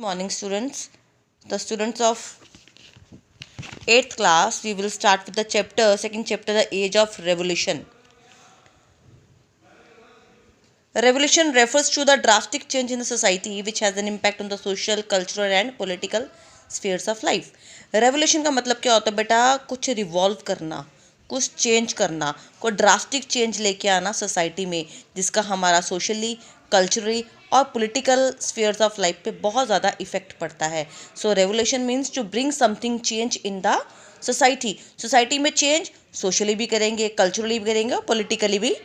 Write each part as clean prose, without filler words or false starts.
Morning, students. The students of 8th class, we will start with the second chapter, The Age of Revolution. Revolution refers to the drastic change in the society which has an impact on the social, cultural and political spheres of life. Revolution का मतलब क्या होता है बेटा? कुछ revolve करना, कुछ change करना, कोई ड्रास्टिक चेंज लेके आना सोसाइटी में, जिसका हमारा सोशली, कल्चरली और पॉलिटिकल स्फीयर्स ऑफ लाइफ पे बहुत ज़्यादा इफेक्ट पड़ता है. So revolution means to bring something change in the society में चेंज सोशली भी करेंगे, कल्चरली भी करेंगे और पॉलिटिकली भी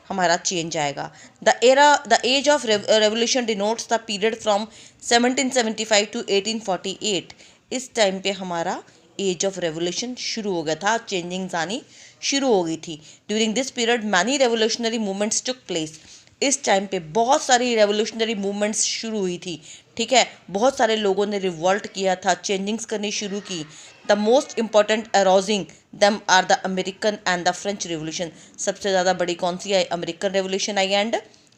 हमारा चेंज आएगा. The age of revolution denotes the period from 1775 to 1848. इस टाइम पे हमारा एज ऑफ रेवोल्यूशन शुरू हो गया था, चेंजिंग्स आनी शुरू हो गई थी. During this period many revolutionary movements took place. इस टाइम पे बहुत सारी रेवोल्यूशनरी मूवमेंट्स शुरू हुई थी. ठीक है, बहुत सारे लोगों ने रिवॉल्ट किया था, चेंजिंग्स करनी शुरू की. The most important arousing them are the American and the French revolution. सबसे ज़्यादा बड़ी कौन सी आई? अमेरिकन रेवोल्यूशन आई एंड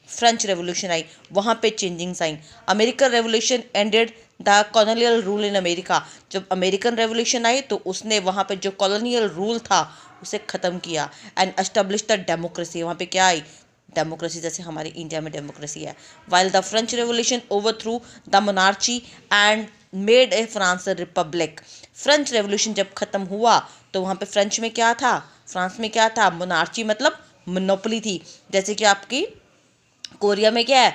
फ्रेंच रेवोल्यूशन आई. वहाँ पे चेंजिंग्स आई. American revolution ended the colonial rule in America. जब अमेरिकन रेवोल्यूशन आई तो उसने वहाँ पे जो कॉलोनियल रूल था उसे ख़त्म किया एंड एस्टेब्लिश द डेमोक्रेसी. वहाँ पे क्या आई? डेमोक्रेसी, जैसे हमारे इंडिया में डेमोक्रेसी है. While the French revolution overthrew the monarchy and made a France republic. French revolution जब ख़त्म हुआ तो वहाँ पे फ्रेंच में क्या था? फ्रांस में क्या था? मोनार्ची मतलब मोनोपोली थी. जैसे कि आपकी कोरिया में क्या है?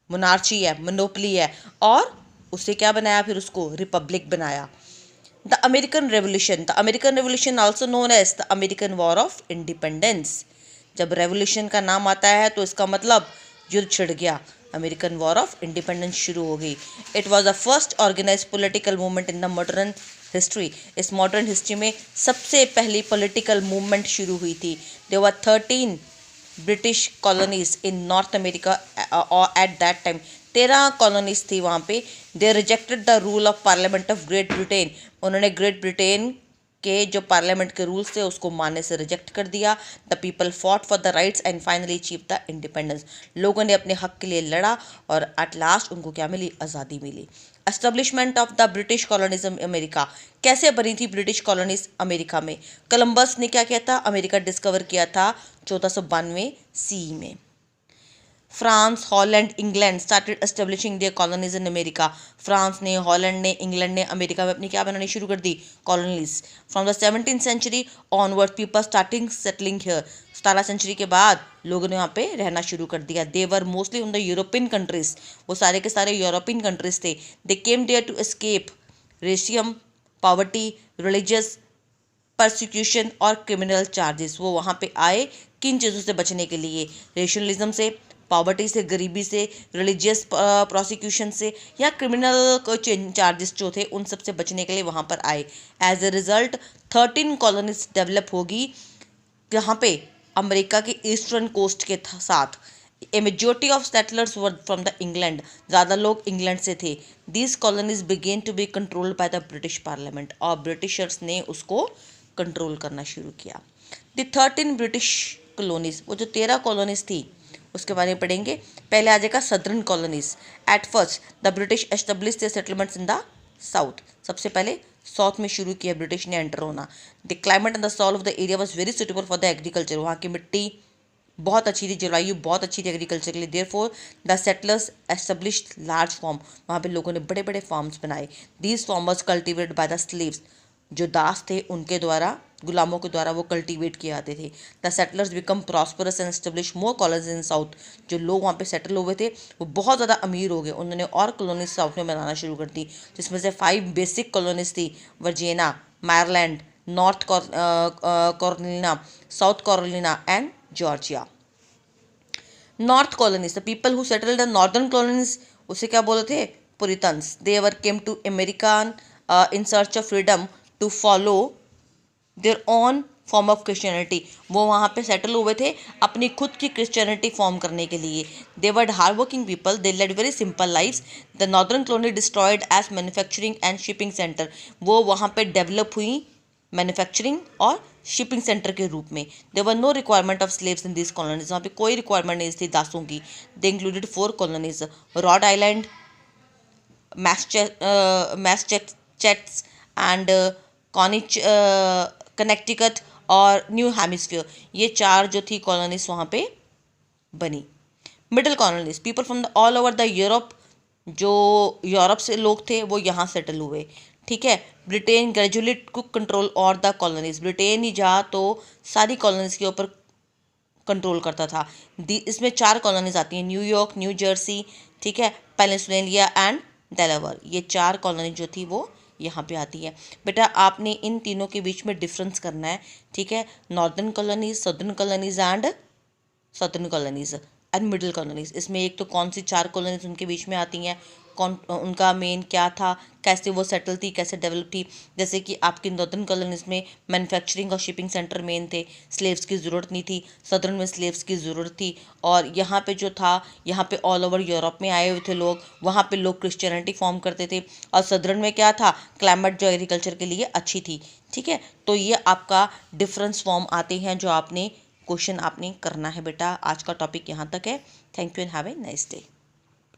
मोनार्ची है, मोनोपोली है. और उससे क्या बनाया? फिर उसको रिपब्लिक बनाया. The American revolution also known as the American war of independence. जब रेवोल्यूशन का नाम आता है तो इसका मतलब युद्ध छिड़ गया, अमेरिकन वॉर ऑफ इंडिपेंडेंस शुरू हो गई. It was the first organise political movement in the modern history. इस मॉडर्न हिस्ट्री में सबसे पहली पॉलिटिकल मूवमेंट शुरू हुई थी. There were 13 British colonies in North America at that time. 13 colonies थी वहाँ पे. They rejected the rule of parliament of Great Britain. उन्होंने ग्रेट ब्रिटेन के जो पार्लियामेंट के रूल्स थे उसको मानने से रिजेक्ट कर दिया. The people fought for the rights and finally achieve the independence. लोगों ने अपने हक के लिए लड़ा और एट लास्ट उनको क्या मिली? आज़ादी मिली. Establishment of the British colonialism America. कैसे बनी थी ब्रिटिश कॉलोनीज अमेरिका में? कोलंबस ने क्या किया था? अमेरिका डिस्कवर किया था 1492 सी में. France, Holland, England started establishing their colonies in America. France ने, हॉलैंड ने, इंग्लैंड ने अमेरिका में अपनी क्या बनानी शुरू कर दी? Colonies. From the 17th century onward people starting settling here. 17 century के बाद लोगों ने वहाँ पे रहना शुरू कर दिया. They were mostly in the European countries. वो सारे के सारे यूरोपियन कंट्रीज थे. They came there to escape racism, poverty, religious persecution और क्रिमिनल चार्जेस. वो वहाँ पे आए किन चीज़ों से बचने के लिए? रेशनलिज्म से, पॉवर्टी से, गरीबी से, रिलीजियस प्रोसिक्यूशन से या क्रिमिनल चार्जेस जो थे उन सब से बचने के लिए वहाँ पर आए. As a result 13 colonies develop होगी यहाँ पे अमेरिका के ईस्टर्न कोस्ट के साथ. A majority of settlers were from the England. ज़्यादा लोग इंग्लैंड से थे. These colonies began to be controlled by the British parliament. और ब्रिटिशर्स ने उसको कंट्रोल करना शुरू किया. द 13 ब्रिटिश कॉलोनीज, वो जो 13 कॉलोनीज थी उसके बारे में पढ़ेंगे. पहले आ जाएगा southern colonies. At first the British establish the settlements in the south. सबसे पहले साउथ में शुरू किया ब्रिटिश ने एंटर होना. The climate and the soil of the area was very suitable for the agriculture. वहाँ की मिट्टी बहुत अच्छी थी, जलवायु बहुत अच्छी थी एग्रीकल्चर के लिए. Therefore the settlers established large farm. वहाँ पे लोगों ने बड़े बड़े फार्म्स बनाए. These farm was cultivated by the slaves. जो दास थे उनके द्वारा, गुलामों के द्वारा वो कल्टीवेट किए जाते थे. The settlers become prosperous and establish more colonies in south. जो लोग वहाँ पे सेटल हुए थे वो बहुत ज़्यादा अमीर हो गए. उन्होंने और कॉलोनीज साउथ में बनाना शुरू कर दी, जिसमें से 5 बेसिक कॉलोनीज थी. Virginia, Maryland, North Carolina, South Carolina and Georgia. North colonies, the people who settled the northern colonies, उसे क्या बोलते थे? Puritans. They were came to America in search of freedom to follow their own form of Christianity. वो वहाँ पे settle हुए थे अपनी खुद की क्रिश्चियनिटी फॉर्म करने के लिए. They were hard working people. They led very simple lives. The northern colony destroyed as manufacturing and shipping centre. वो वहाँ पे डेवलप हुई मैन्युफैक्चरिंग और शिपिंग सेंटर के रूप में. There were no requirement of slaves in this colonies. वहाँ पे कोई रिक्वायरमेंट नहीं थी दासों की. They included 4 colonies: Rhode Island, Massachusetts and कॉनिच कनेक्टिकट और न्यू हेमिस्फीयर, ये 4 जो थी कॉलोनीज वहाँ पे बनी। Middle colonies, people from the all over the Europe, जो यूरोप से लोग थे वो यहाँ सेटल हुए। ठीक है। ब्रिटेन ग्रेजुअली टुक कंट्रोल और द कॉलोनीज, ब्रिटेन ही जा तो सारी कॉलोनीज के ऊपर कंट्रोल करता था। इसमें 4 कॉलोनीज आती हैं, न्यूयॉर्क, न्यू जर्सी, ठीक है, पेनिनसुला एंड डेलावेयर, ये 4 कॉलोनी जो थी वो यहाँ पे आती है। बेटा आपने इन तीनों के बीच में डिफरेंस करना है। ठीक है। Northern colonies, southern colonies and southern colonies and middle colonies, इसमें एक तो कौन सी 4 कॉलोनीज उनके बीच में आती हैं, कौन उनका मेन क्या था, कैसे वो सेटल थी, कैसे डेवलप थी। जैसे कि आपकी नॉर्दर्न कॉलोनीज में मैन्युफैक्चरिंग और शिपिंग सेंटर मेन थे, स्लेव्स की ज़रूरत नहीं थी। सदर्न में स्लेव्स की ज़रूरत थी। और यहाँ पे जो था, यहाँ पे ऑल ओवर यूरोप में आए हुए थे लोग, वहाँ पे लोग क्रिश्चियनिटी फॉर्म करते थे। और सदर्न में क्या था, क्लाइमेट जो एग्रीकल्चर के लिए अच्छी थी। ठीक है। तो ये आपका डिफरेंस फॉर्म आते हैं जो आपने क्वेश्चन आपने करना है बेटा। आज का टॉपिक यहाँ तक है। Thank you and have a nice day.